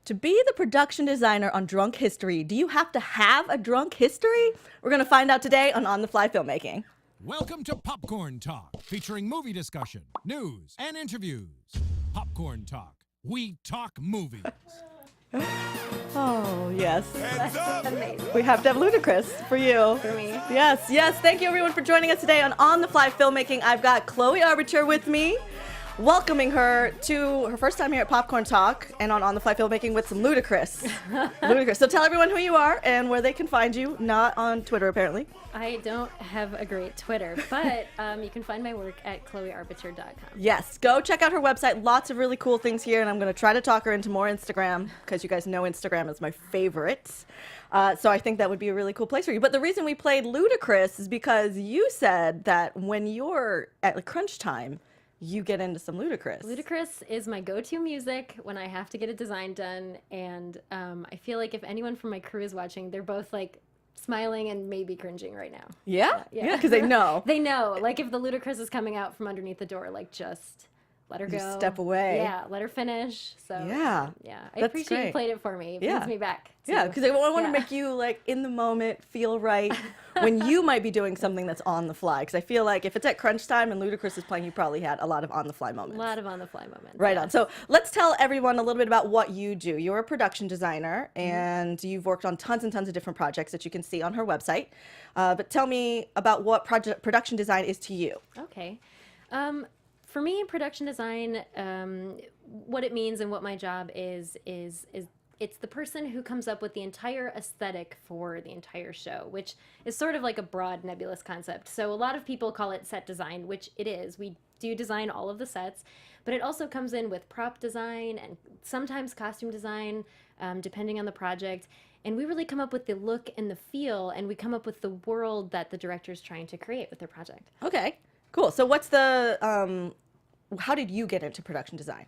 To be the production designer on Drunk History, do you have to have a drunk history? We're going to find out today on the Fly Filmmaking. Welcome to Popcorn Talk, featuring movie discussion, news, and interviews. Popcorn Talk. We talk movies. Oh, yes. Amazing. We have to have Ludacris for you. For me. Yes, yes. Thank you, everyone, for joining us today on the Fly Filmmaking. I've got Chloe Arbiture with me, welcoming her to her first time here at Popcorn Talk and on the Fly Filmmaking with some Ludacris. Ludacris. So tell everyone who you are and where they can find you, not on Twitter, apparently. I don't have a great Twitter, but you can find my work at chloearbiter.com. Yes, go check out her website. Lots of really cool things here, and I'm going to try to talk her into more Instagram because you guys know Instagram is my favorite. So I think that would be a really cool place for you. But the reason we played Ludacris is because you said that when you're at crunch time, you get into some Ludacris. Ludacris is my go-to music when I have to get a design done, and I feel like if anyone from my crew is watching, they're both like smiling and maybe cringing right now. Yeah? Yeah, because they know. They know. Like if the Ludacris is coming out from underneath the door, like just let her go. Just step away. Yeah, let her finish. So yeah. I That's appreciate great. you played it for me. It Yeah. brings me back. Yeah, because I want to Yeah. make you like in the moment, feel right when you might be doing something that's on the fly. Because I feel like if it's at crunch time and Ludacris is playing, you probably had a lot of on the fly moments. A lot of on-the-fly moments. Right yeah. on. So let's tell everyone a little bit about what you do. You're a production designer, and you've worked on tons and tons of different projects that you can see on her website. But tell me about what production design is to you. Okay. For me, production design, what it means and what my job is it's the person who comes up with the entire aesthetic for the entire show, which is sort of like a broad, nebulous concept. So a lot of people call it set design, which it is. We do design all of the sets, but it also comes in with prop design and sometimes costume design, depending on the project. And we really come up with the look and the feel, and we come up with the world that the director is trying to create with their project. Okay, cool. So what's the, how did you get into production design?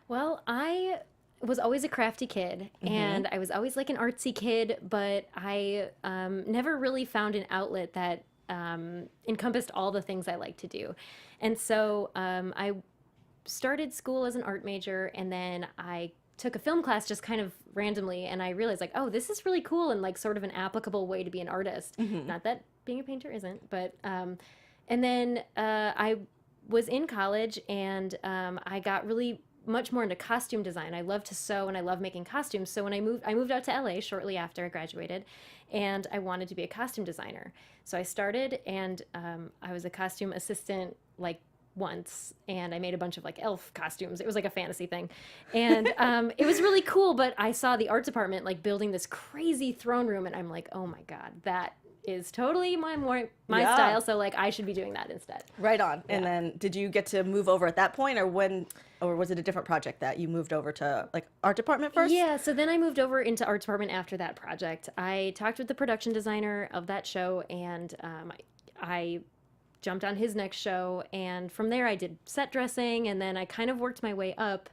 Well, I was always a crafty kid, and I was always like an artsy kid, but I never really found an outlet that encompassed all the things I like to do. And so I started school as an art major, and then I took a film class just kind of randomly, and I realized like, oh, this is really cool and like sort of an applicable way to be an artist. Not that being a painter isn't, but and then I was in college, and I got really much more into costume design. I love to sew and I love making costumes. So when I moved out to LA shortly after I graduated, and I wanted to be a costume designer. So I started, and I was a costume assistant like once, and I made a bunch of like elf costumes. It was like a fantasy thing, and it was really cool. But I saw the art department like building this crazy throne room, and I'm like, oh my god, that is totally my Yeah. style. So like I should be doing that instead. Right on. Yeah. And then did you get to move over at that point, or was it a different project that you moved over to, like art department first? Yeah, so then I moved over into art department after that project. I talked with the production designer of that show, and I jumped on his next show, and from there I did set dressing, and then I kind of worked my way up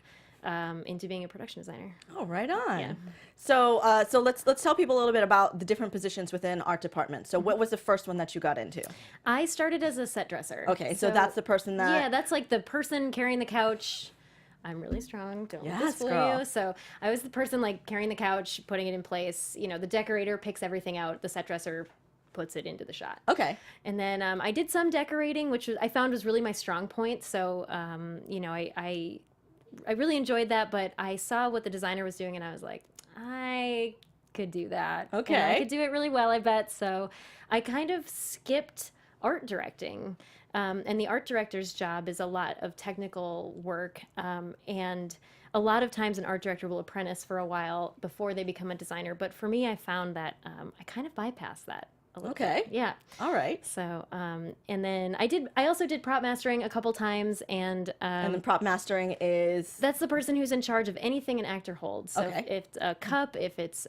into being a production designer. Oh, right on. Yeah. So so let's tell people a little bit about the different positions within art department. So what was the first one that you got into? I started as a set dresser. Okay, so that's the person that... Yeah, that's like the person carrying the couch. I'm really strong. Don't let Yes, this fool girl. you. So I was the person like carrying the couch, putting it in place. You know, the decorator picks everything out. The set dresser puts it into the shot. Okay. And then I did some decorating, which I found was really my strong point. So, you know, I really enjoyed that, but I saw what the designer was doing, and I was like, I could do that. Okay. And I could do it really well, I bet. So I kind of skipped art directing. And the art director's job is a lot of technical work. And a lot of times an art director will apprentice for a while before they become a designer. But for me, I found that I kind of bypassed that a little Okay. bit. Yeah. All right. So, and then I also did prop mastering a couple times, and then prop mastering is... that's the person who's in charge of anything an actor holds. So Okay. if it's a cup, if it's,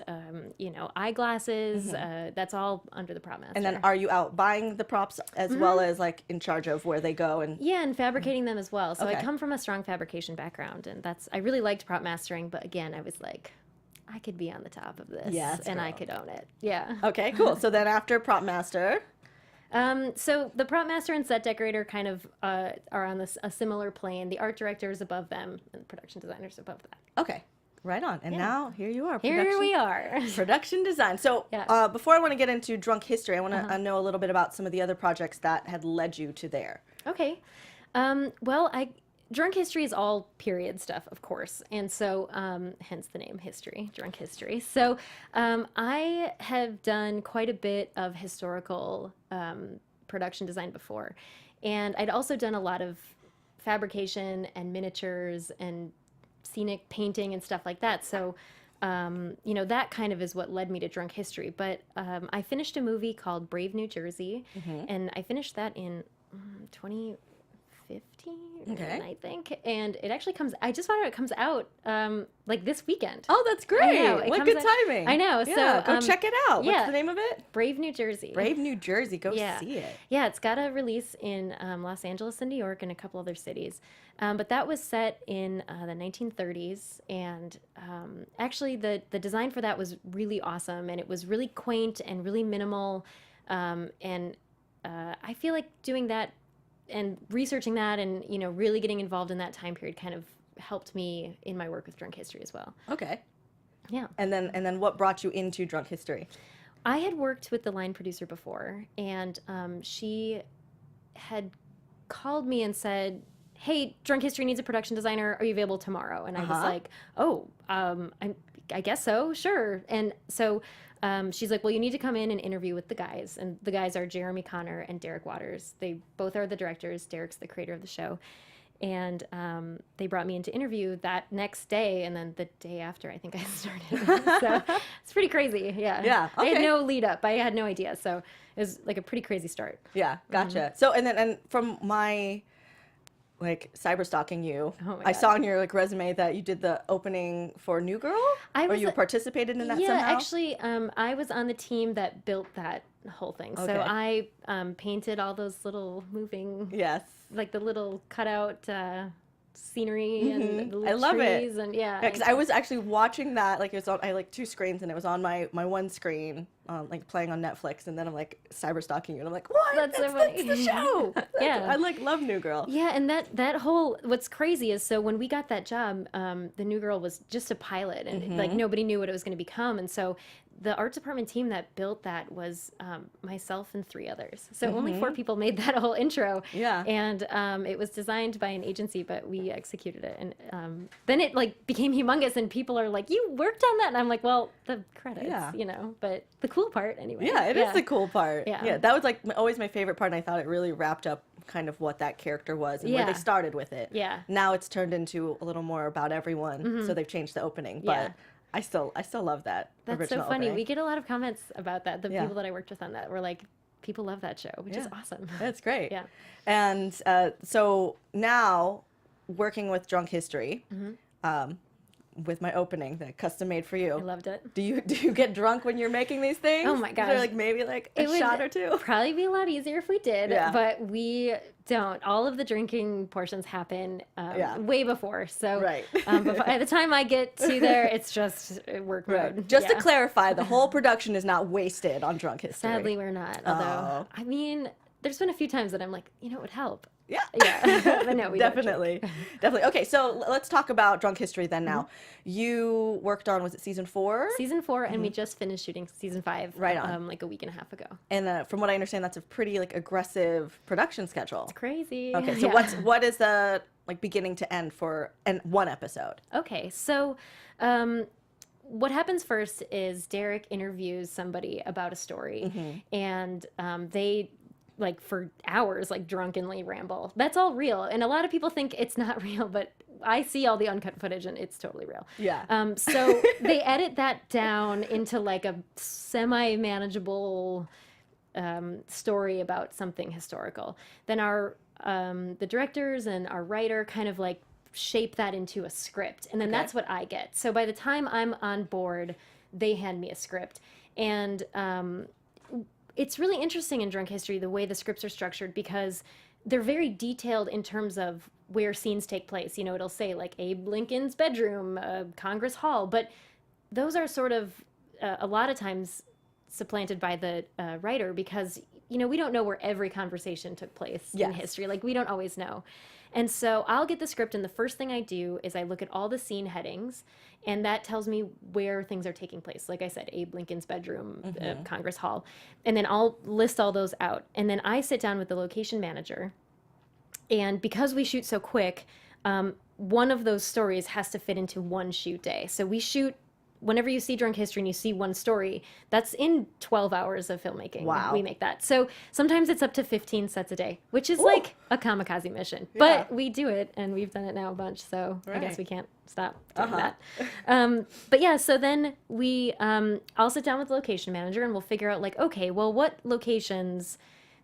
you know, eyeglasses, that's all under the prop master. And then are you out buying the props as well as like in charge of where they go? And yeah, and fabricating them as well. So I Okay. come from a strong fabrication background, and I really liked prop mastering, but again, I was like, I could be on the top of this, Yes, and I girl. could own it. Yeah. Okay, cool. So then after prop master... So the prop master and set decorator kind of are on a similar plane. The art director is above them, and the production designer is above that. Okay. Right on. And Yeah. now here you are. Here we are. Production design. So Yeah. before I want to get into drunk history, I want to know a little bit about some of the other projects that had led you to there. Okay. Well, drunk history is all period stuff, of course. And so, hence the name history, drunk history. So, I have done quite a bit of historical production design before. And I'd also done a lot of fabrication and miniatures and scenic painting and stuff like that. So, that kind of is what led me to drunk history. But I finished a movie called Brave New Jersey, and I finished that in 2015, I think. And it actually I just found out it comes out like this weekend. Oh, that's great. I know, What good timing. I know. Yeah, So go check it out. yeah. What's the name of it? Brave New Jersey. Brave New Jersey. Go Yeah. see it. Yeah, it's got a release in Los Angeles and New York and a couple other cities. But that was set in the 1930s. And actually, the design for that was really awesome. And it was really quaint and really minimal. And I feel like doing that and researching that and, really getting involved in that time period kind of helped me in my work with drunk history as well. Okay. Yeah. And then what brought you into drunk history? I had worked with the line producer before, and she had called me and said, "Hey, Drunk History needs a production designer. Are you available tomorrow?" And I was like, "Oh, I guess so, sure." And so she's like, "Well, you need to come in and interview with the guys." And the guys are Jeremy Connor and Derek Waters. They both are the directors. Derek's the creator of the show. And they brought me in to interview that next day, and then the day after, I think I started. So it's pretty crazy. Yeah. Yeah. I had Okay. no lead up. I had no idea. So it was like a pretty crazy start. Yeah, gotcha. So and from my cyber stalking you, Oh my I God. saw on your resume that you did the opening for New Girl, or you participated in that Yeah, somehow. actually, I was on the team that built that whole thing. Okay. So I painted all those little moving, Yes. like the little cutout scenery and the little I love it. trees and yeah. Because I was actually watching that, it was on, I had two screens, and it was on my one screen, playing on Netflix, and then I'm cyber stalking you, and I'm like, what? That's so funny. That's the show. Yeah. I love New Girl. Yeah, and that whole what's crazy is so when we got that job, the New Girl was just a pilot, and like nobody knew what it was going to become, and so the art department team that built that was myself and 3 others. So only 4 people made that whole intro. Yeah. And it was designed by an agency, but we executed it, and then it became humongous, and people are like, "You worked on that?" And I'm like, "Well, the credits, Yeah. but the cool part anyway." Yeah, it is the cool part. Yeah. That was always my favorite part, and I thought it really wrapped up kind of what that character was and where they Yeah. started with it. Yeah. Now it's turned into a little more about everyone, so they've changed the opening. But Yeah. I still love that That's original so funny. opening. We get a lot of comments about that. The Yeah. people that I worked with on that were like, people love that show, which is awesome. That's great. Yeah. And so now, working with Drunk History, with my opening that custom made for you. I loved it. Do you get drunk when you're making these things? Oh my Is there gosh. maybe a It would shot or two? probably be a lot easier if we did, Yeah. but we don't. All of the drinking portions happen way before. So Right. by the time I get to there, it's just work mode. Just to Yeah. clarify, the whole production is not wasted on Drunk History. Sadly, we're not. Although, Oh. I mean, there's been a few times that I'm like, it would help. Yeah. Yeah. But no, we don't drink. Definitely. Okay, so let's talk about Drunk History then now. You worked on, was it season 4? Season 4, and we just finished shooting season 5 Right on. like a week and a half ago. And from what I understand, that's a pretty aggressive production schedule. It's crazy. Okay, so Yeah. what is the beginning to end for one episode? Okay, so what happens first is Derek interviews somebody about a story, and they for hours drunkenly ramble. That's all real, and a lot of people think it's not real, but I see all the uncut footage and it's totally real. Yeah. So they edit that down into a semi-manageable story about something historical. Then our the directors and our writer kind of shape that into a script, and then that's what I get. So by the time I'm on board, they hand me a script, and it's really interesting in Drunk History the way the scripts are structured, because they're very detailed in terms of where scenes take place. It'll say Abe Lincoln's bedroom, Congress Hall, but those are sort of a lot of times supplanted by the writer, because we don't know where every conversation took place in Yes. history. Like, we don't always know. And so I'll get the script, and the first thing I do is I look at all the scene headings, and that tells me where things are taking place. Like I said, Abe Lincoln's bedroom, Congress Hall. And then I'll list all those out. And then I sit down with the location manager. And because we shoot so quick, one of those stories has to fit into one shoot day. So we shoot, whenever you see Drunk History and you see one story, that's in 12 hours of filmmaking. Wow. We make that. So sometimes it's up to 15 sets a day, which is Ooh. like a kamikaze mission. Yeah. But we do it, and we've done it now a bunch, so I guess Right. we can't stop doing that. But yeah, so then I'll sit down with the location manager, and we'll figure out, like, okay, well, what locations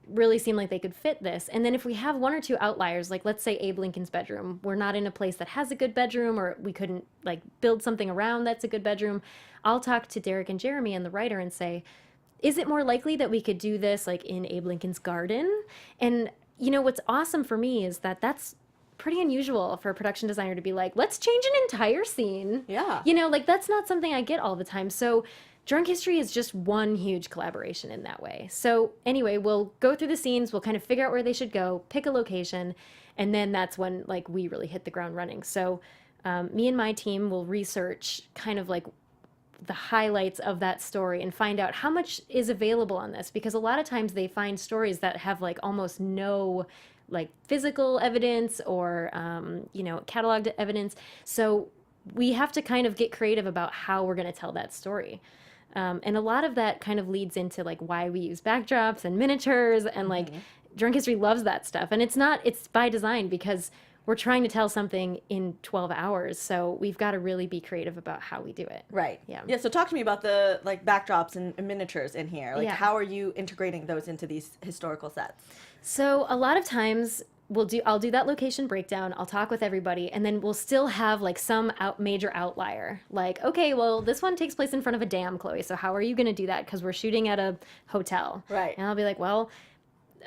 really seem like they could fit this. And then if we have one or two outliers, like let's say Abe Lincoln's bedroom, we're not in a place that has a good bedroom, or we couldn't like build something around that's a good bedroom, I'll talk to Derek and Jeremy and the writer and say, is it more likely that we could do this like in Abe Lincoln's garden? And what's awesome for me is that that's pretty unusual for a production designer to be like, let's change an entire scene. Yeah. Like that's not something I get all the time. So Drunk History is just one huge collaboration in that way. So anyway, we'll go through the scenes, we'll kind of figure out where they should go, pick a location, and then that's when like we really hit the ground running. So me and my team will research kind of like the highlights of that story and find out how much is available on this, because a lot of times they find stories that have like almost no like physical evidence or cataloged evidence. So we have to kind of get creative about how we're going to tell that story. And a lot of that kind of leads into like why we use backdrops and miniatures, and like Drunk History loves that stuff. And it's by design, because we're trying to tell something in 12 hours. So we've got to really be creative about how we do it. Right. Yeah. Yeah. So talk to me about the like backdrops and miniatures in here. Like, Yeah. how are you integrating those into these historical sets? So a lot of times I'll do that location breakdown. I'll talk with everybody, and then we'll still have like some major outlier. Like, okay, well, this one takes place in front of a dam, Chloe. So how are you going to do that? Because we're shooting at a hotel. Right. And I'll be like, well,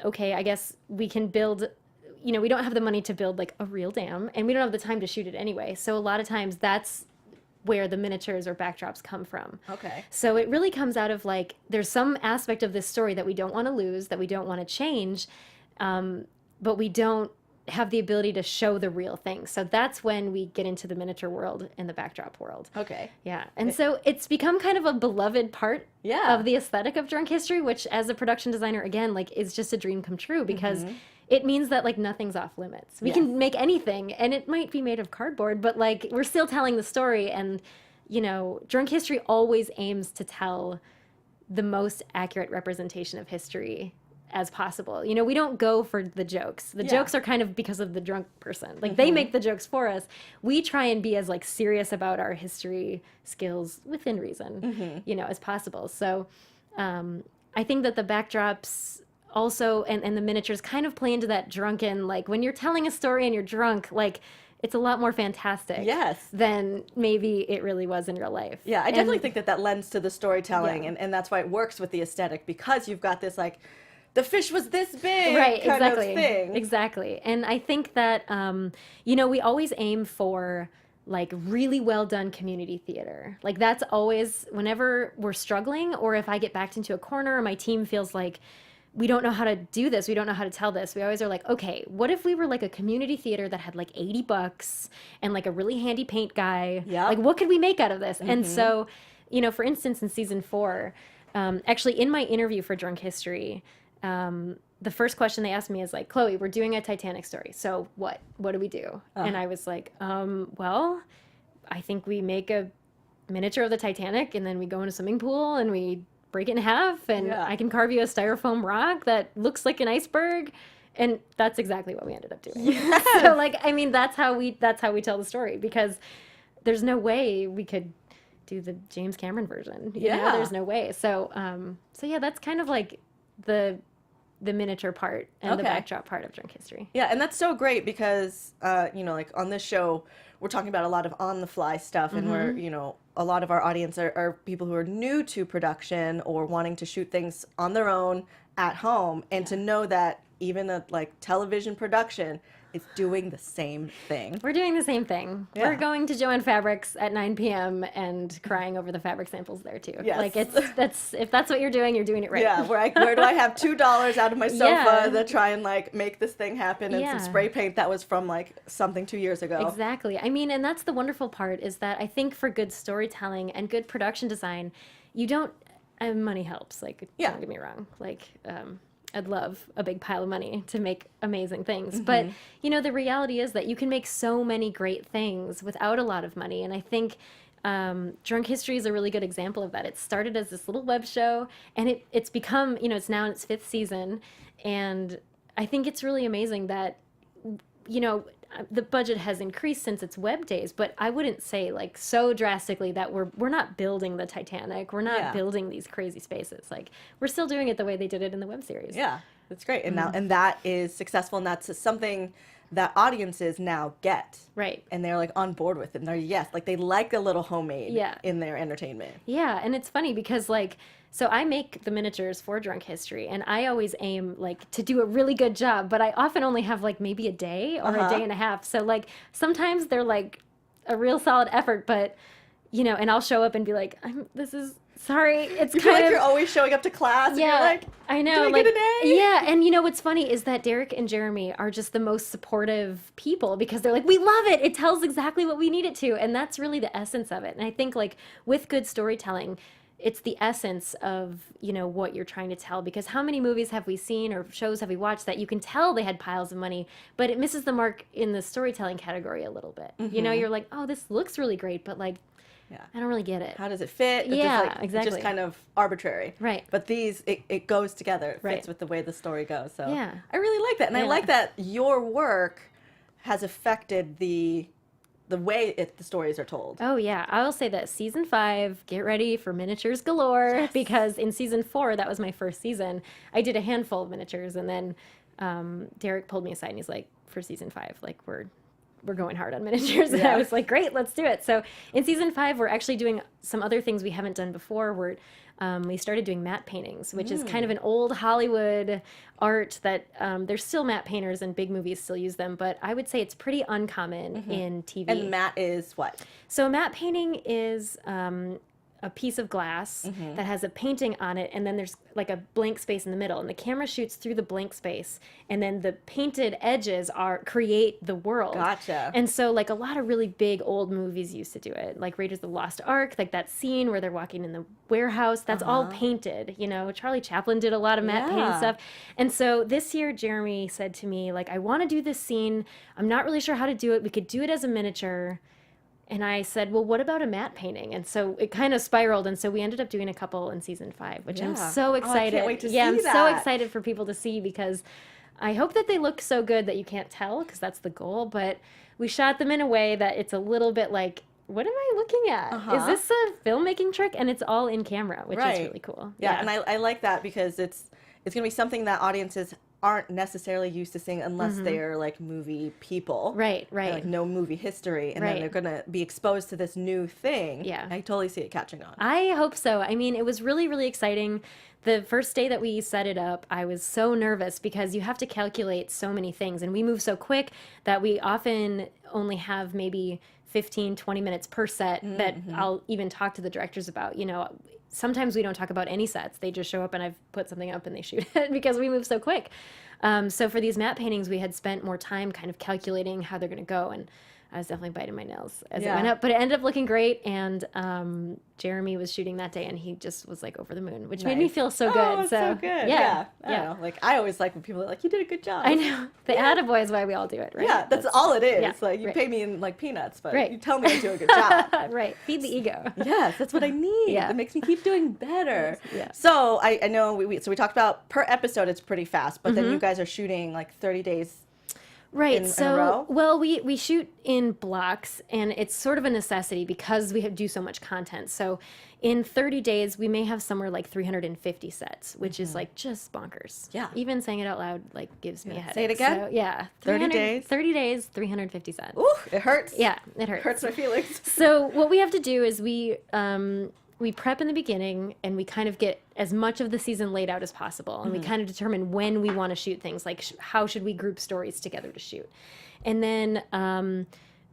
okay, I guess we can build. We don't have the money to build like a real dam, and we don't have the time to shoot it anyway. So a lot of times that's where the miniatures or backdrops come from. Okay. So it really comes out of like, there's some aspect of this story that we don't want to lose, that we don't want to change, but we don't have the ability to show the real thing. So that's when we get into the miniature world and the backdrop world. Okay. Yeah. And so it's become kind of a beloved part Yeah. of the aesthetic of Drunk History, which as a production designer, again, like is just a dream come true, because it means that like nothing's off limits. We Yes. can make anything, and it might be made of cardboard, but like we're still telling the story. And, Drunk History always aims to tell the most accurate representation of history as possible. We don't go for the jokes. The Yeah. jokes are kind of because of the drunk person. Like they make the jokes for us. We try and be as like serious about our history skills within reason, as possible. So I think that the backdrops also and the miniatures kind of play into that drunken, like when you're telling a story and you're drunk, like it's a lot more fantastic Yes. than maybe it really was in real life. Yeah, I definitely think that lends to the storytelling, Yeah. and that's why it works with the aesthetic, because you've got this like, the fish was this big Right, kind exactly. of thing. Exactly. And I think that, we always aim for like really well done community theater. Like that's always, whenever we're struggling, or if I get backed into a corner or my team feels like we don't know how to do this, we don't know how to tell this, we always are like, okay, what if we were like a community theater that had like $80 and like a really handy paint guy? Yep. Like what could we make out of this? And so, for instance, in season 4, actually in my interview for Drunk History, the first question they asked me is like, Chloe, we're doing a Titanic story. So what do we do? And I was like, well, I think we make a miniature of the Titanic, and then we go in a swimming pool and we break it in half, and Yeah. I can carve you a styrofoam rock that looks like an iceberg. And that's exactly what we ended up doing. So like, I mean, that's how we tell the story, because there's no way we could do the James Cameron version. You know? Yeah. There's no way. So yeah, that's kind of like the miniature part and the Okay. backdrop part of Drunk History. Yeah, and that's so great because, like on this show, we're talking about a lot of on-the-fly stuff, and we're, a lot of our audience are people who are new to production or wanting to shoot things on their own at home, and to know that even a like television production, is doing the same thing. We're doing the same thing. Yeah. We're going to Joann Fabrics at 9 p.m. and crying over the fabric samples there too. Yes. Like if that's what you're doing it right. Yeah, where do I have $2 out of my sofa Yeah. to try and like make this thing happen, and Yeah. some spray paint that was from like something 2 years ago. Exactly. I mean, and that's the wonderful part, is that I think for good storytelling and good production design, you don't, money helps. Like, Yeah. don't get me wrong. Like, I'd love a big pile of money to make amazing things. But, you know, the reality is that you can make so many great things without a lot of money. And I think Drunk History is a really good example of that. It started as this little web show, and it's become, you know, it's now in its 5th season. And I think it's really amazing that, you know, the budget has increased since its web days, but I wouldn't say like so drastically that we're not building the Titanic. We're not Yeah. building these crazy spaces. Like, we're still doing it the way they did it in the web series. Yeah, that's great. And now, and that is successful, and that's something that audiences now get. Right. And they're like on board with it. And they're, yes, like they like a little homemade Yeah. in their entertainment. Yeah, and it's funny because like, so I make the miniatures for Drunk History, and I always aim like to do a really good job, but I often only have like maybe a day or a day and a half. So like sometimes they're like a real solid effort, but you know, and I'll show up and be like, sorry, it's You feel kind like of, you're always showing up to class, yeah, and you're like, I know, did I like, get an A? yeah, and you know what's funny is that Derek and Jeremy are just the most supportive people, because they're like, we love it. It tells exactly what we need it to, and that's really the essence of it. And I think like with good storytelling, it's the essence of, you know, what you're trying to tell, because how many movies have we seen or shows have we watched that you can tell they had piles of money, but it misses the mark in the storytelling category a little bit. You know, you're like, oh, this looks really great, but like, Yeah. I don't really get it. How does it fit? It's Yeah, just like, exactly. Just kind of arbitrary. Right. But these, it goes together. It fits Right. with the way the story goes. So Yeah. I really like that. And I Yeah. like that your work has affected the way the stories are told. Oh yeah, I will say that season 5, get ready for miniatures galore, because in season 4, that was my first season, I did a handful of miniatures, and then Derek pulled me aside and he's like, for season 5, like we're going hard on miniatures. And I Yeah. was like, great, let's do it. So in season 5, we're actually doing some other things we haven't done before. We started doing matte paintings, which is kind of an old Hollywood art that there's still matte painters, and big movies still use them, but I would say it's pretty uncommon in TV. And matte is what? So matte painting is a piece of glass that has a painting on it, and then there's like a blank space in the middle, and the camera shoots through the blank space, and then the painted edges create the world. Gotcha. And so like a lot of really big old movies used to do it, like Raiders of the Lost Ark, like that scene where they're walking in the warehouse, that's all painted. You know, Charlie Chaplin did a lot of matte paint Yeah. stuff. And so this year Jeremy said to me, like, I want to do this scene, I'm not really sure how to do it, we could do it as a miniature. And I said, well, what about a matte painting? And so it kind of spiraled. And so we ended up doing a couple in season 5, which I'm Yeah. so Oh, I excited. can't wait to yeah, see I'm so that. excited for people to see, because I hope that they look so good that you can't tell, because that's the goal. But we shot them in a way that it's a little bit like, what am I looking at? Is this a filmmaking trick? And it's all in camera, which is really cool. Yeah, and I like that, because it's going to be something that audiences aren't necessarily used to seeing unless they're like movie people. Right, And, right. like no movie history, and then Right. they're going to be exposed to this new thing. Yeah. I totally see it catching on. I hope so. I mean, it was really, really exciting. The first day that we set it up, I was so nervous, because you have to calculate so many things, and we move so quick that we often only have maybe 15, 20 minutes per set that I'll even talk to the directors about. You know, sometimes we don't talk about any sets. They just show up and I've put something up and they shoot it, because we move so quick. So for these matte paintings, we had spent more time kind of calculating how they're going to go, and I was definitely biting my nails as it went up, but it ended up looking great. And Jeremy was shooting that day, and he just was like over the moon, which made me feel so good. Oh, it's so good. Yeah. I don't know. Like, I always like when people are like, you did a good job. I know. The attaboy is why we all do it, right? Yeah, that's all it is. yeah, Like, you right. pay me in like peanuts, but Right. you tell me I do a good job. Right. Feed the ego. Yes, that's what I need. Yeah. It makes me keep doing better. Yeah. So I know we talked about per episode it's pretty fast, but then Mm-hmm. you guys are shooting like 30 days. Right. in a So, row? well, we shoot in blocks, and it's sort of a necessity because we do so much content. So in 30 days, we may have somewhere like 350 sets, which is like just bonkers. Yeah. Even saying it out loud like gives me a headache. Say it again? So, yeah. 30 days? 30 days, 350 sets. Ooh, it hurts. Yeah, it hurts. Hurts my feelings. So what we have to do is we we prep in the beginning, and we kind of get as much of the season laid out as possible, and we kind of determine when we want to shoot things, like how should we group stories together to shoot. And then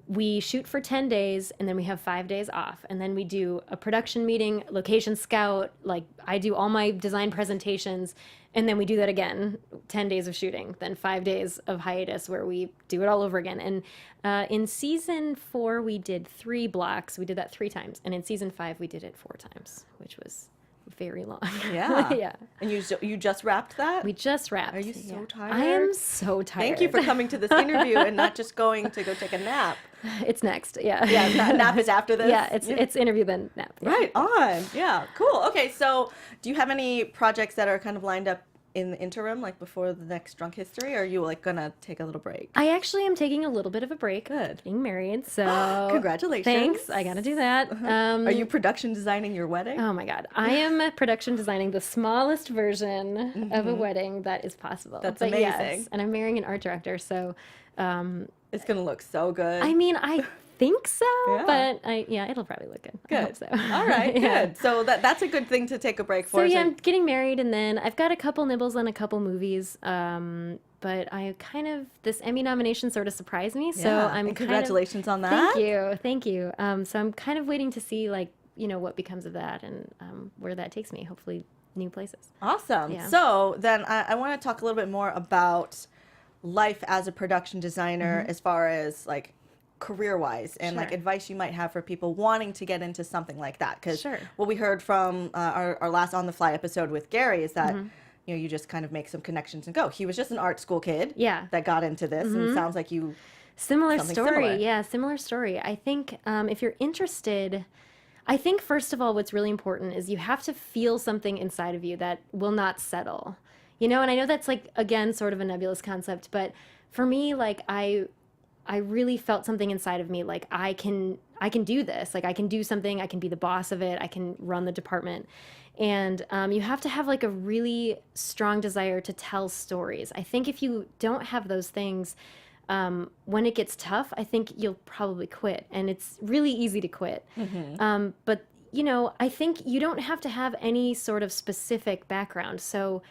we shoot for 10 days, and then we have 5 days off, and then we do a production meeting, location scout, like I do all my design presentations, and then we do that again, 10 days of shooting, then 5 days of hiatus where we do it all over again. And in season 4, we did 3 blocks. We did that 3 times. And in season 5, we did it 4 times, which was very long. Yeah. Yeah. And you just wrapped that? We just wrapped. Are you so tired? I am so tired. Thank you for coming to this interview and not just going to go take a nap. It's next. Yeah. Yeah, nap is after this? Yeah, it's interview then nap. Yeah. Right on. Yeah, cool. Okay, so do you have any projects that are kind of lined up in the interim, like before the next Drunk History, or are you like gonna take a little break? I actually am taking a little bit of a break. Good. Getting married, so Congratulations. Thanks. I gotta do that. Are you production designing your wedding? Oh my God. I am production designing the smallest version of a wedding that is possible. That's But amazing. Yes, and I'm marrying an art director, so It's gonna look so good. I mean, I think so, Yeah. but it'll probably look good. I hope Good. so. All right, Yeah. good. So that's a good thing to take a break So for. yeah, I'm getting married, and then I've got a couple nibbles on a couple movies. But I this Emmy nomination sort of surprised me. So Yeah, I'm and congratulations on that. Thank you. So I'm kind of waiting to see what becomes of that and where that takes me. Hopefully, new places. Awesome. Yeah. So then I want to talk a little bit more about life as a production designer, as far as like career-wise, and like Sure. advice you might have for people wanting to get into something like that. Because Sure. what we heard from our last On the Fly episode with Gary is that you just kind of make some connections and go. He was just an art school kid, Yeah. that got into this, and it sounds like you. Similar Something story. similar. Yeah, similar story. I think if you're interested, I think first of all, what's really important is you have to feel something inside of you that will not settle. And I know that's like, again, sort of a nebulous concept, but for me, like I really felt something inside of me, like I can do this, like I can do something, I can be the boss of it, I can run the department. And you have to have like a really strong desire to tell stories. I think if you don't have those things, when it gets tough, I think you'll probably quit, and it's really easy to quit. But I think you don't have to have any sort of specific background. So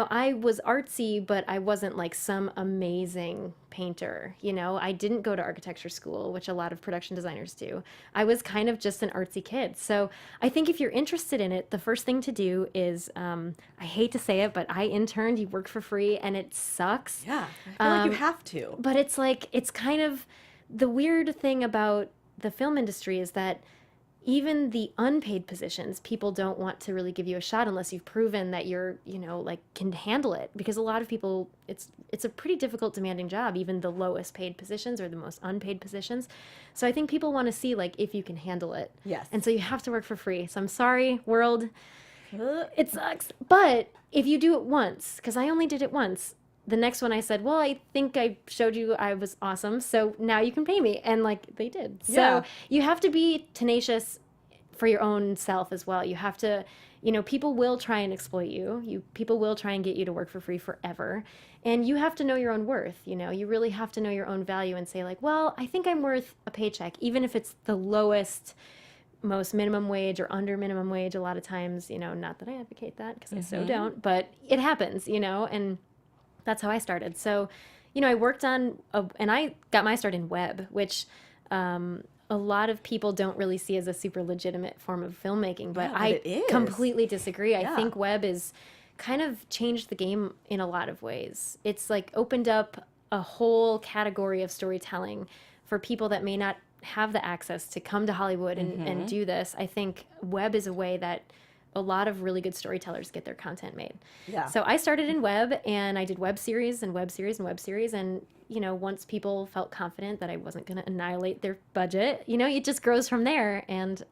I was artsy, but I wasn't like some amazing painter. I didn't go to architecture school, which a lot of production designers do. I was kind of just an artsy kid. So I think if you're interested in it, the first thing to do is, I hate to say it, but I interned, you work for free, and it sucks. Yeah, I feel like you have to. But it's kind of the weird thing about the film industry is that even the unpaid positions, people don't want to really give you a shot unless you've proven that you're, can handle it. Because a lot of people, it's a pretty difficult, demanding job, even the lowest paid positions or the most unpaid positions. So I think people want to see, like, if you can handle it. Yes. And so you have to work for free. So I'm sorry, world. It sucks. But if you do it once, because I only did it once, the next one I said, well, I think I showed you I was awesome, so now you can pay me. And they did. Yeah. So you have to be tenacious for your own self as well. You have to, people will try and exploit you. People will try and get you to work for free forever. And you have to know your own worth. You really have to know your own value and say like, well, I think I'm worth a paycheck, even if it's the lowest, most minimum wage or under minimum wage a lot of times, not that I advocate that because I so don't, but it happens, and that's how I started. So, I worked on, and I got my start in web, which a lot of people don't really see as a super legitimate form of filmmaking, but Yeah, I it is. completely disagree. Yeah. I think web is kind of changed the game in a lot of ways. It's like opened up a whole category of storytelling for people that may not have the access to come to Hollywood and do this. I think web is a way that a lot of really good storytellers get their content made. Yeah. So I started in web, and I did web series and web series and web series. And, once people felt confident that I wasn't going to annihilate their budget, it just grows from there. And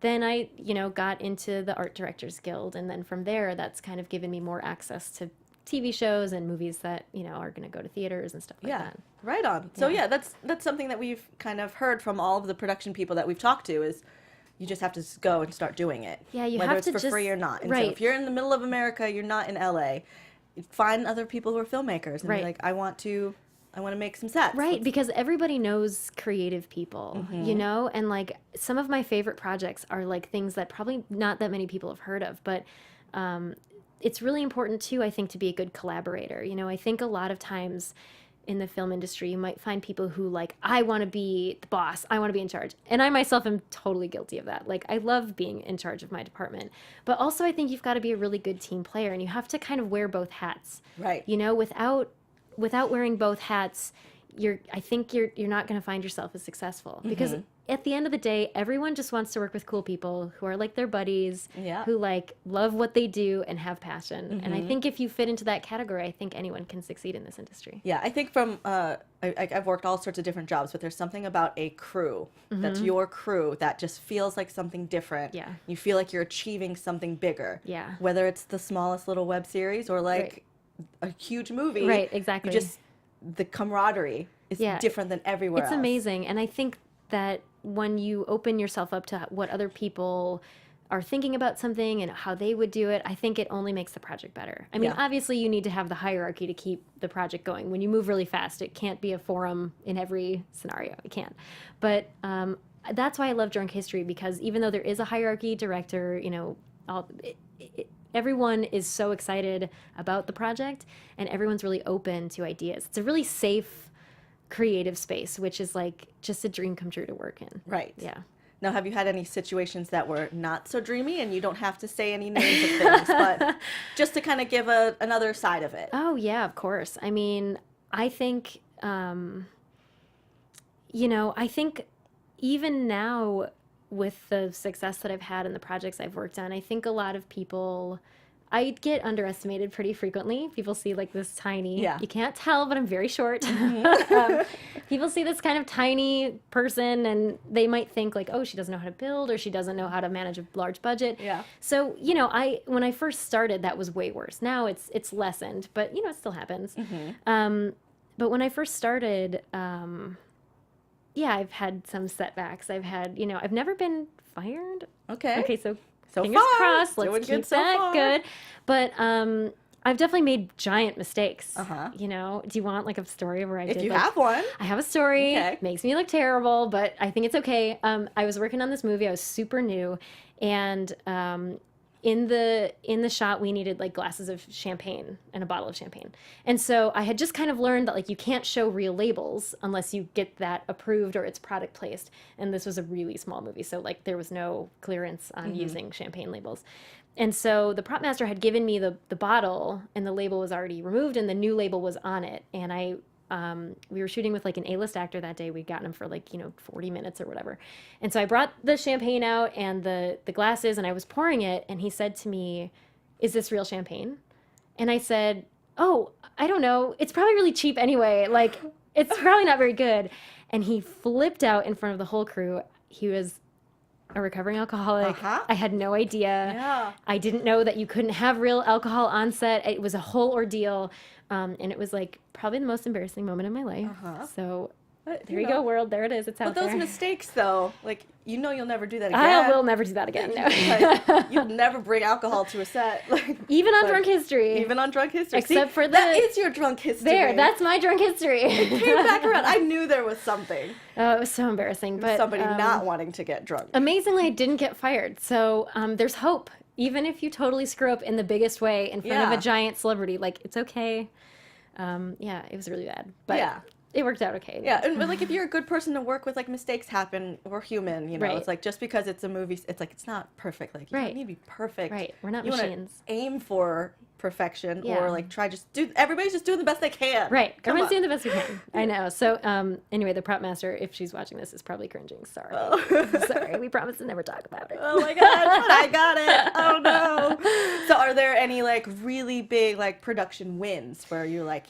then I, got into the Art Directors Guild. And then from there, that's kind of given me more access to TV shows and movies that, are going to go to theaters and stuff like Yeah, that. right on. So Yeah. that's something that we've kind of heard from all of the production people that we've talked to is you just have to go and start doing it. Yeah, you whether have it's to for just- free or not. And so right. if you're in the middle of America, you're not in LA, find other people who are filmmakers and Right. be like, I want to I want to make some sets. Right, because everybody knows creative people, you know? And like some of my favorite projects are like things that probably not that many people have heard of, but it's really important too, I think, to be a good collaborator. You know, I think a lot of times in the film industry, you might find people who like, I want to be the boss, I want to be in charge. And I myself am totally guilty of that. Like, I love being in charge of my department. But also I think you've got to be a really good team player, and you have to kind of wear both hats. Right. You know, without wearing both hats, I think you're not going to find yourself as successful, because at the end of the day, everyone just wants to work with cool people who are like their buddies, who like love what they do and have passion. And I think if you fit into that category, I think anyone can succeed in this industry. Yeah, I think from I've worked all sorts of different jobs, but there's something about a crew that's your crew that just feels like something different. Yeah. You feel like you're achieving something bigger. Yeah. Whether it's the smallest little web series or like a huge movie. Right, exactly. The camaraderie is different than everywhere else. It's amazing. And I think that when you open yourself up to what other people are thinking about something and how they would do it, I think it only makes the project better. I mean, obviously you need to have the hierarchy to keep the project going. When you move really fast, it can't be a forum in every scenario. It can't. But that's why I love Drunk History, because even though there is a hierarchy, director, you know, everyone is so excited about the project, and everyone's really open to ideas. It's a really safe, creative space, which is like just a dream come true to work in. Right. Yeah. Now, have you had any situations that were not so dreamy? And you don't have to say any names of things, but just to kind of give another side of it. Oh, yeah, of course. I mean, I think, you know, I think even now with the success that I've had in the projects I've worked on, I think a lot of people, I get underestimated pretty frequently. People see like this tiny, you can't tell, but I'm very short. People see this kind of tiny person and they might think like, oh, she doesn't know how to build, or she doesn't know how to manage a large budget. Yeah. So, you know, when I first started, that was way worse. Now it's lessened, but you know, it still happens. But when I first started, I've had some setbacks. I've never been fired. Okay, so fingers crossed. Let's keep that good. But I've definitely made giant mistakes. You know, do you want like a story where I did? If you have one. I have a story. Okay. Makes me look terrible, but I think it's okay. I was working on this movie. I was super new, and in the shot we needed like glasses of champagne and a bottle of champagne. And so I had just kind of learned that like you can't show real labels unless you get that approved or it's product placed. And this was a really small movie, so like there was no clearance on using champagne labels. And so the prop master had given me the bottle, and the label was already removed and the new label was on it. And we were shooting with like an A-list actor that day. We'd gotten him for like, 40 minutes or whatever. And so I brought the champagne out and the glasses, and I was pouring it, and he said to me, "Is this real champagne?" And I said, "Oh, I don't know. It's probably really cheap anyway. Like, it's probably not very good." And he flipped out in front of the whole crew. He was a recovering alcoholic. I had no idea. Yeah. I didn't know that you couldn't have real alcohol on set. It was a whole ordeal. And it was like probably the most embarrassing moment in my life. So there you go, world. There it is. It's out there. But those mistakes, though, like, you'll never do that again. I will never do that again. No. Like, you'll never bring alcohol to a set. Like, Even on Drunk History. Even on Drunk History. Except for that is your Drunk History. That's my Drunk History. It came back around. I knew there was something. Oh, it was so embarrassing. But somebody not wanting to get drunk. Amazingly, I didn't get fired. So there's hope. Even if you totally screw up in the biggest way in front of a giant celebrity, like, it's okay. It was really bad. But it worked out okay. Yeah, but like if you're a good person to work with, like mistakes happen. We're human, you know. Right. It's like just because it's a movie, it's like it's not perfect. Like you don't need to be perfect. Right. We're not you machines. Aim for perfection or like try everybody's just doing the best they can. Right. Everyone's doing the best we can. I know. So anyway, the prop master, if she's watching this, is probably cringing. Sorry. Sorry. We promised to never talk about it. Oh my god, but I got it. Oh no. So are there any like really big like production wins where you're like,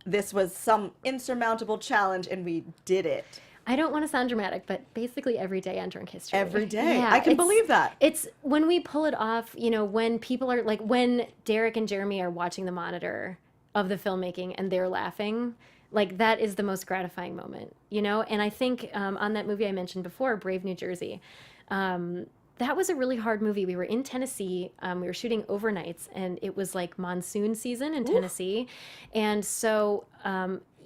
this was some insurmountable challenge and we did it? I don't want to sound dramatic, but basically every day on Drunk History. Every day. Yeah, I can believe that. It's when we pull it off, when people are like, when Derek and Jeremy are watching the monitor of the filmmaking and they're laughing, like that is the most gratifying moment, And I think on that movie I mentioned before, Brave New Jersey, that was a really hard movie. We were in Tennessee. We were shooting overnights, and it was like monsoon season in Tennessee. And so,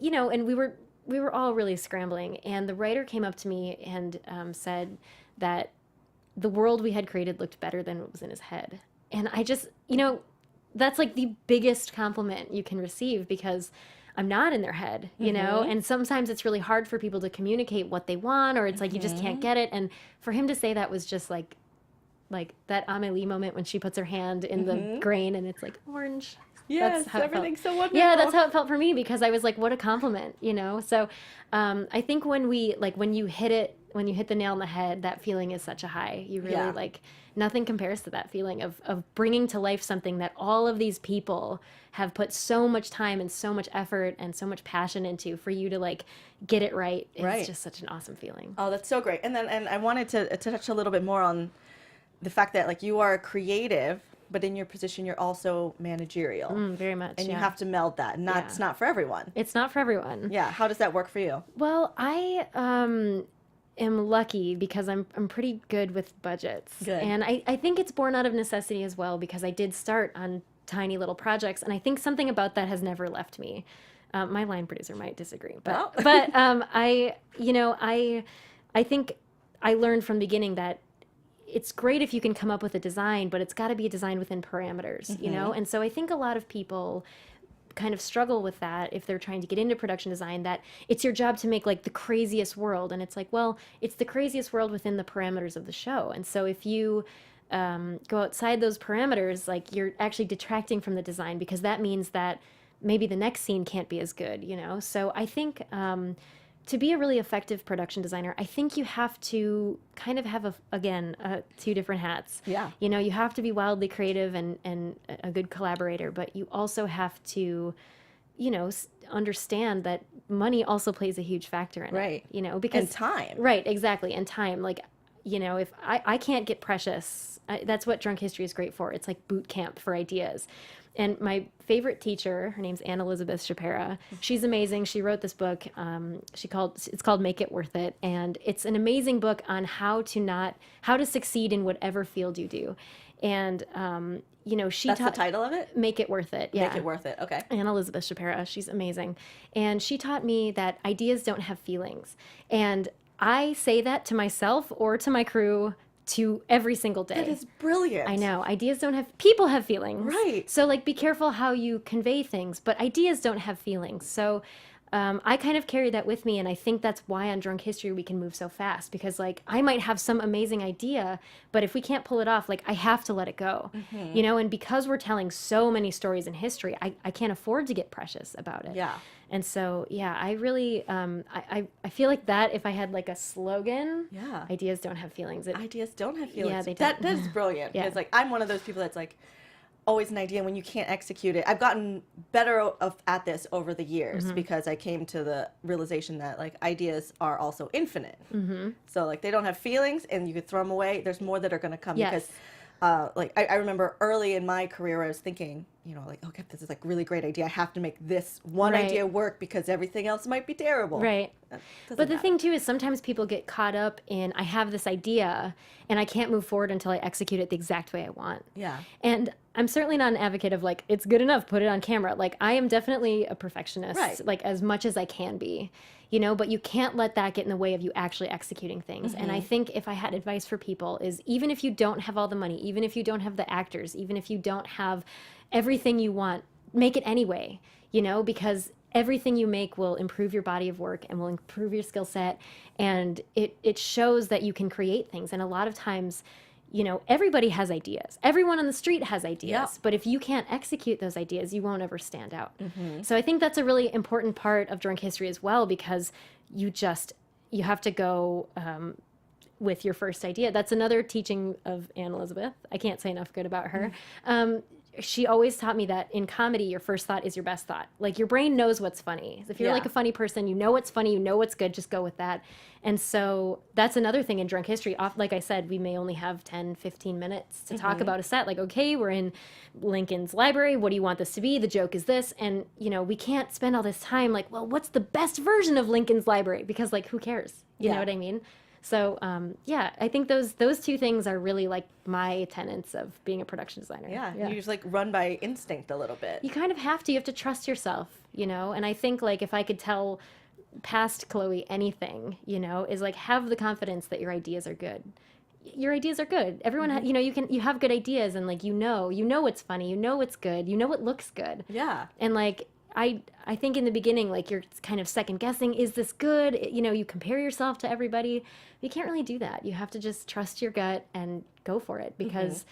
you know, and we were all really scrambling, and the writer came up to me and said that the world we had created looked better than what was in his head. And I just, you know, that's like the biggest compliment you can receive, because I'm not in their head, you know, and sometimes it's really hard for people to communicate what they want, or it's like you just can't get it. And for him to say that was just like that Amélie moment when she puts her hand in the grain and it's like orange. Yes, that's how everything's so wonderful. Yeah, that's how it felt for me, because I was like, what a compliment, you know? So I think when you hit the nail on the head, that feeling is such a high. You really like, nothing compares to that feeling of bringing to life something that all of these people have put so much time and so much effort and so much passion into, for you to like get it right. It's just such an awesome feeling. Oh, that's so great. And I wanted to touch a little bit more on the fact that like you are creative, but in your position you're also managerial. Very much. And you have to meld that. And that's not for everyone. It's not for everyone. Yeah. How does that work for you? Well, I am lucky because I'm pretty good with budgets. Good. And I think it's born out of necessity as well, because I did start on tiny little projects, and I think something about that has never left me. My line producer might disagree, but I think I learned from the beginning that it's great if you can come up with a design, but it's got to be a design within parameters, you know? And so I think a lot of people kind of struggle with that if they're trying to get into production design, that it's your job to make like the craziest world. And it's like, well, it's the craziest world within the parameters of the show. And so if you go outside those parameters, like you're actually detracting from the design, because that means that maybe the next scene can't be as good, you know? So I think to be a really effective production designer, I think you have to kind of have, two different hats. Yeah. You know, you have to be wildly creative and a good collaborator, but you also have to, you know, understand that money also plays a huge factor in it. You know, because... And time. Right, exactly. And time. Like, you know, if I can't get precious, that's what Drunk History is great for. It's like boot camp for ideas. And my favorite teacher, her name's Anne Elizabeth Shapira. She's amazing. She wrote this book. It's called Make It Worth It, and it's an amazing book on how to succeed in whatever field you do. And you know, That's the title of it? Make It Worth It. Yeah. Make It Worth It. Okay. Anne Elizabeth Shapira. She's amazing, and she taught me that ideas don't have feelings. And I say that to myself or to my crew to every single day. That is brilliant. I know. People have feelings. Right. So like, be careful how you convey things, but ideas don't have feelings. So I kind of carry that with me, and I think that's why on Drunk History we can move so fast, because like I might have some amazing idea, but if we can't pull it off, like I have to let it go, you know, and because we're telling so many stories in history, I can't afford to get precious about it. Yeah. And so, yeah, I really, I feel like that if I had like a slogan, ideas don't have feelings. Ideas don't have feelings. Yeah, they don't. That is brilliant. Yeah. Because like I'm one of those people that's like always an idea, when you can't execute it. I've gotten better at this over the years because I came to the realization that like ideas are also infinite. So like they don't have feelings and you could throw them away. There's more that are going to come because like I remember early in my career I was thinking, you know, like, okay, this is like really great idea. I have to make this one idea work because everything else might be terrible. Right. But the thing too is sometimes people get caught up in, I have this idea and I can't move forward until I execute it the exact way I want. Yeah. And I'm certainly not an advocate of like, it's good enough, put it on camera. Like I am definitely a perfectionist, like as much as I can be, you know, but you can't let that get in the way of you actually executing things. And I think if I had advice for people is, even if you don't have all the money, even if you don't have the actors, even if you don't have everything you want, make it anyway, you know, because everything you make will improve your body of work and will improve your skill set. And it shows that you can create things. And a lot of times, you know, everybody has ideas. Everyone on the street has ideas. But if you can't execute those ideas, you won't ever stand out. So I think that's a really important part of Drunk History as well, because you have to go with your first idea. That's another teaching of Anne Elizabeth. I can't say enough good about her. She always taught me that in comedy, your first thought is your best thought. Like your brain knows what's funny. If you're like a funny person, you know what's funny, you know what's good, just go with that. And so that's another thing in Drunk History. Like I said, we may only have 10, 15 minutes to talk about a set. Like, okay, we're in Lincoln's library. What do you want this to be? The joke is this. And, you know, we can't spend all this time like, well, what's the best version of Lincoln's library? Because like, who cares? You know what I mean? So yeah, I think those two things are really like my tenets of being a production designer. Yeah, you just like run by instinct a little bit. You kind of have to. You have to trust yourself, you know? And I think like if I could tell past Chloe anything, you know, is like have the confidence that your ideas are good. Your ideas are good. Everyone, you know, you have good ideas, and like you know what's funny, you know what's good, you know what looks good. Yeah. And like I think in the beginning, like you're kind of second guessing, is this good? You know, you compare yourself to everybody. You can't really do that. You have to just trust your gut and go for it because,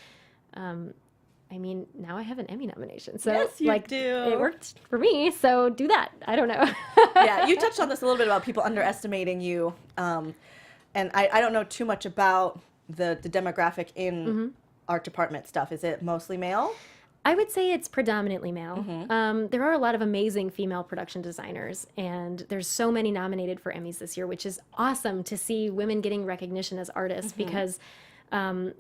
I mean, now I have an Emmy nomination. So yes, you like, do. It worked for me, so do that. I don't know. Yeah, you touched on this a little bit about people underestimating you. And I don't know too much about the demographic in art department stuff. Is it mostly male? I would say it's predominantly male. There are a lot of amazing female production designers, and there's so many nominated for Emmys this year, which is awesome to see women getting recognition as artists because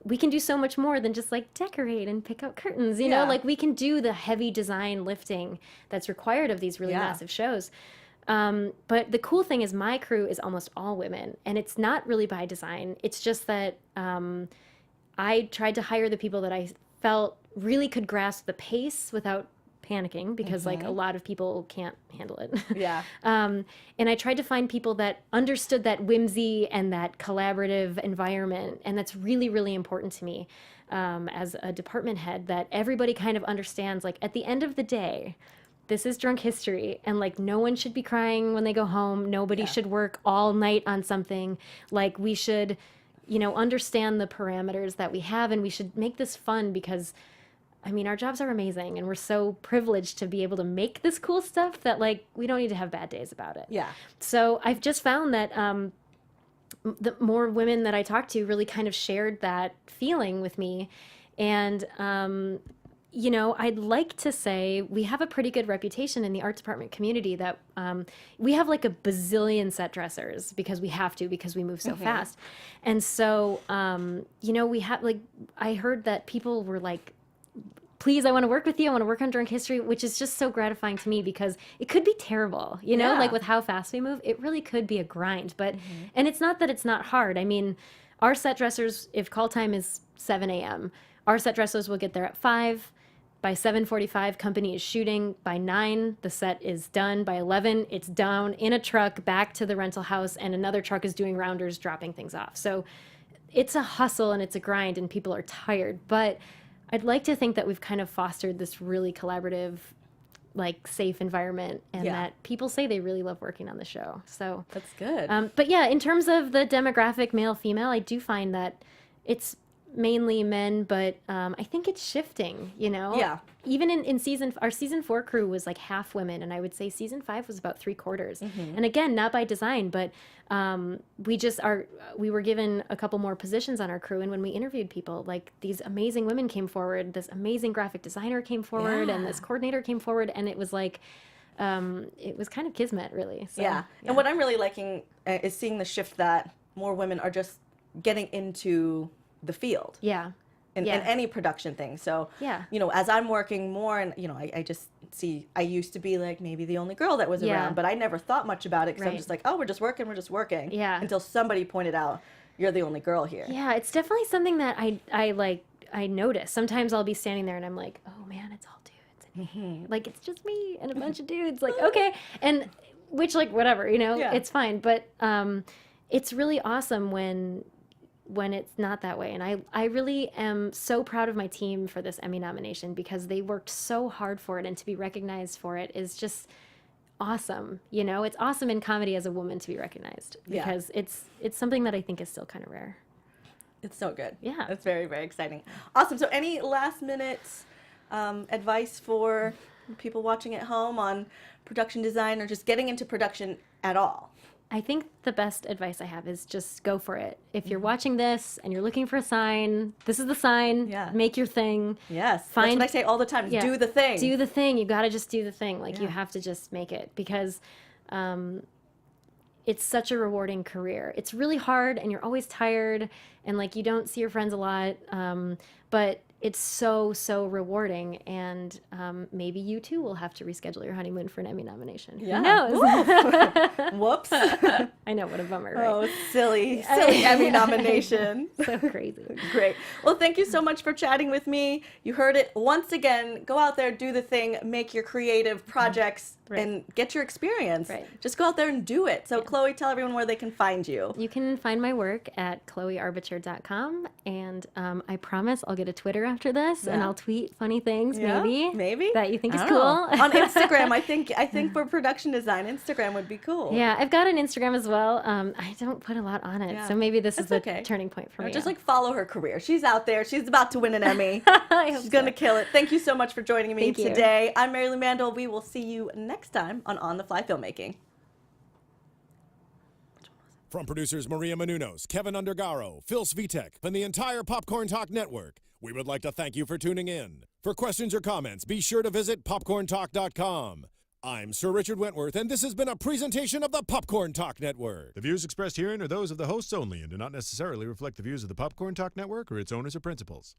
we can do so much more than just like decorate and pick out curtains, you know, like we can do the heavy design lifting that's required of these really massive shows. But the cool thing is my crew is almost all women, and it's not really by design. It's just that I tried to hire the people that I felt really could grasp the pace without panicking because like a lot of people can't handle it. Yeah. And I tried to find people that understood that whimsy and that collaborative environment. And that's really, really important to me as a department head, that everybody kind of understands, like at the end of the day, this is drunk history, and like no one should be crying when they go home. Nobody should work all night on something. Like we should, you know, understand the parameters that we have, and we should make this fun because, I mean, our jobs are amazing, and we're so privileged to be able to make this cool stuff that like we don't need to have bad days about it. Yeah. So I've just found that the more women that I talked to really kind of shared that feeling with me, and you know, I'd like to say we have a pretty good reputation in the art department community that we have like a bazillion set dressers because we have to, because we move so fast. And so, you know, we have like, I heard that people were like, please, I want to work with you. I want to work on drunk history, which is just so gratifying to me because it could be terrible, you know, like with how fast we move, it really could be a grind. But, and it's not that it's not hard. I mean, our set dressers, if call time is 7 a.m., our set dressers will get there at 5. By 7:45, company is shooting. By 9, the set is done. By 11, it's down in a truck back to the rental house, and another truck is doing rounders, dropping things off. So it's a hustle and it's a grind, and people are tired. But I'd like to think that we've kind of fostered this really collaborative, like safe environment, and that people say they really love working on the show. So that's good. But yeah, in terms of the demographic, male, female, I do find that it's mainly men, but I think it's shifting, you know? Yeah. Even in our season 4 crew was like half women, and I would say season 5 was about 3/4. And again, not by design, but we were given a couple more positions on our crew, and when we interviewed people, like these amazing women came forward, this amazing graphic designer came forward, and this coordinator came forward, and it was like, it was kind of kismet, really. So, yeah. And what I'm really liking is seeing the shift that more women are just getting into the field. Yeah. In any production thing. So, you know, as I'm working more, and, you know, I just see, I used to be like maybe the only girl that was around, but I never thought much about it because I'm just like, oh, we're just working. Yeah. Until somebody pointed out, you're the only girl here. Yeah, it's definitely something that I notice. Sometimes I'll be standing there and I'm like, oh man, it's all dudes. And like, it's just me and a bunch of dudes. Like, okay. And which, like, whatever, you know, it's fine. But it's really awesome when it's not that way. And I really am so proud of my team for this Emmy nomination because they worked so hard for it, and to be recognized for it is just awesome. You know, it's awesome in comedy as a woman to be recognized because it's something that I think is still kind of rare. It's so good. Yeah. It's very, very exciting. Awesome. So any last minute advice for people watching at home on production design or just getting into production at all? I think the best advice I have is just go for it. If you're watching this and you're looking for a sign, this is the sign. Yeah. Make your thing. Yes. That's what I say all the time. Do the thing. Do the thing. You got to just do the thing. Like, you have to just make it because it's such a rewarding career. It's really hard, and you're always tired, and like you don't see your friends a lot. But it's so, so rewarding, and maybe you too will have to reschedule your honeymoon for an Emmy nomination. Yeah. Who knows? Whoops. I know, what a bummer, right? Oh, silly Emmy nomination. So crazy. Great. Well, thank you so much for chatting with me. You heard it once again. Go out there, do the thing, make your creative projects, and get your experience. Right. Just go out there and do it. So, Chloe, tell everyone where they can find you. You can find my work at chloearbiture.com, and I promise I'll get a Twitter after this, and I'll tweet funny things, maybe that you think is cool. On Instagram, I think for production design, Instagram would be cool. Yeah, I've got an Instagram as well. I don't put a lot on it, so maybe this is the turning point for me. Just like follow her career. She's out there. She's about to win an Emmy. She's gonna kill it. Thank you so much for joining me today. I'm Marielou Mandl. We will see you next time on the Fly Filmmaking. From producers Maria Menounos, Kevin Undergaro, Phil Svitek, and the entire Popcorn Talk Network, we would like to thank you for tuning in. For questions or comments, be sure to visit popcorntalk.com. I'm Sir Richard Wentworth, and this has been a presentation of the Popcorn Talk Network. The views expressed herein are those of the hosts only and do not necessarily reflect the views of the Popcorn Talk Network or its owners or principals.